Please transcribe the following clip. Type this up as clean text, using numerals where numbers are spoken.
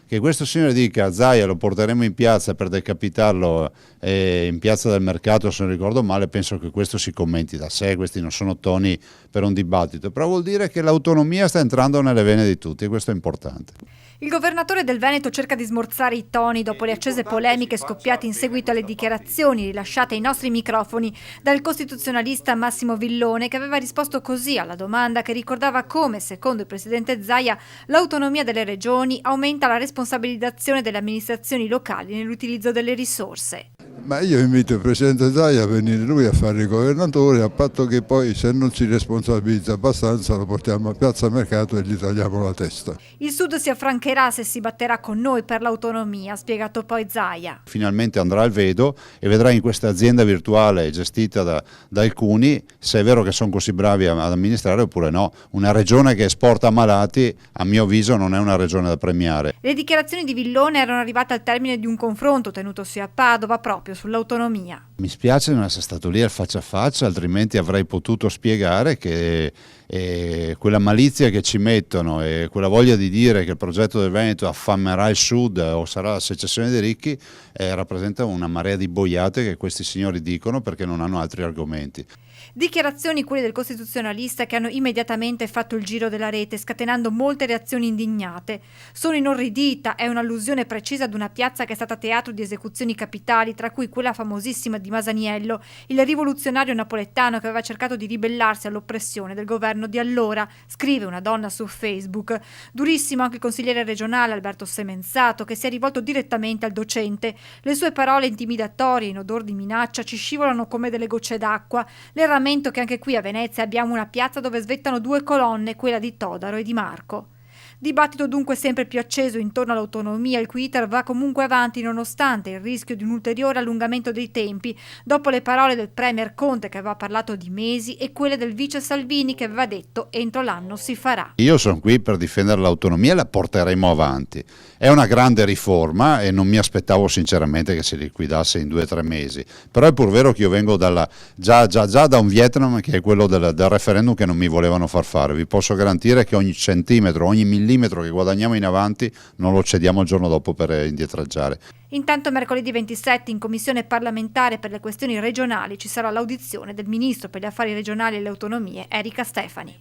Che questo signore dica Zaia lo porteremo in piazza per decapitarlo in piazza del mercato, se non ricordo male, penso che questo si commenti da sé, questi non sono toni per un dibattito, però vuol dire che l'autonomia sta entrando nelle vene di tutti e questo è importante. Il governatore del Veneto cerca di smorzare i toni dopo le accese polemiche scoppiate in seguito alle dichiarazioni rilasciate ai nostri microfoni dal costituzionalista Massimo Villone, che aveva risposto così alla domanda che ricordava come, secondo il presidente Zaia, l'autonomia delle regioni aumenta la responsabilizzazione delle amministrazioni locali nell'utilizzo delle risorse. Ma io invito il presidente Zaia a venire lui a fare il governatore, a patto che poi, se non si responsabilizza abbastanza, lo portiamo a Piazza Mercato e gli tagliamo la testa. Il Sud si affrancherà se si batterà con noi per l'autonomia, ha spiegato poi Zaia. Finalmente andrà al Vedo e vedrà in questa azienda virtuale gestita da alcuni se è vero che sono così bravi ad amministrare oppure no. Una regione che esporta malati, a mio avviso, non è una regione da premiare. Le dichiarazioni di Villone erano arrivate al termine di un confronto tenutosi a Padova proprio sull'autonomia. Mi spiace non essere stato lì al faccia a faccia, altrimenti avrei potuto spiegare che quella malizia che ci mettono e quella voglia di dire che il progetto del Veneto affamerà il Sud o sarà la secessione dei ricchi rappresenta una marea di boiate che questi signori dicono perché non hanno altri argomenti. Dichiarazioni quelle del costituzionalista che hanno immediatamente fatto il giro della rete, scatenando molte reazioni indignate. Sono inorridita, è un'allusione precisa ad una piazza che è stata teatro di esecuzioni capitali, tra cui quella famosissima di Masaniello, il rivoluzionario napoletano che aveva cercato di ribellarsi all'oppressione del governo di allora, scrive una donna su Facebook. Durissimo anche il consigliere regionale Alberto Semenzato, che si è rivolto direttamente al docente. Le sue parole intimidatorie, in odor di minaccia, ci scivolano come delle gocce d'acqua. Le rammento che anche qui a Venezia abbiamo una piazza dove svettano due colonne, quella di Todaro e di Marco. Dibattito dunque sempre più acceso intorno all'autonomia, il cui iter va comunque avanti nonostante il rischio di un ulteriore allungamento dei tempi, dopo le parole del premier Conte che aveva parlato di mesi e quelle del vice Salvini che aveva detto entro l'anno si farà. Io sono qui per difendere l'autonomia e la porteremo avanti. È una grande riforma e non mi aspettavo sinceramente che si liquidasse in 2 o 3 mesi, però è pur vero che io vengo già da un Vietnam che è quello del referendum che non mi volevano far fare. Vi posso garantire che ogni centimetro, ogni millimetro che guadagniamo in avanti non lo cediamo il giorno dopo per indietreggiare. Intanto mercoledì 27 in Commissione parlamentare per le questioni regionali ci sarà l'audizione del Ministro per gli affari regionali e le autonomie Erika Stefani.